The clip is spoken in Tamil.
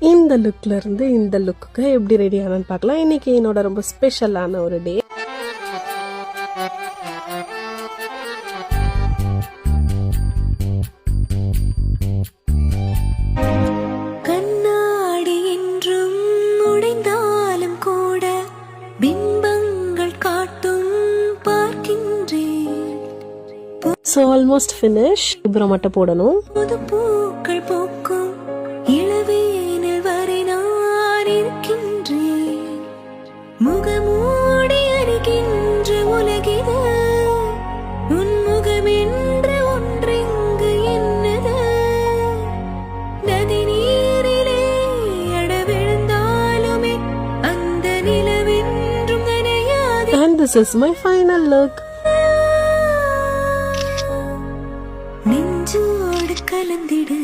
இந்த லுக்ல இருந்து இந்த லுக்குக்கு எப்படி ரெடி ஆனன்னு பார்க்கலாம். இன்னைக்கு என்னோட ரொம்ப ஸ்பெஷலான ஒரு டே. கண்ணாடி என்றும் உடைந்தாலும் கூட பிம்பங்கள் காட்டும் பார்க்கின்றேன். So almost finish. இப்புறம் மட்டும் போடணும். புது பூக்கள் பூக்கும் இளவேனில் வரை நான் இருக்கின்றேன். முகமூடி அறிகின்ற உலகிது உன் முகம் என்ற ஒன்றெங்கு என்னது. நதி நீரிலே அடவிழுந்தாலுமே அந்த நிலவென்றும் நனையாது. And this is my final look. நெஞ்சோடு கலந்திடு.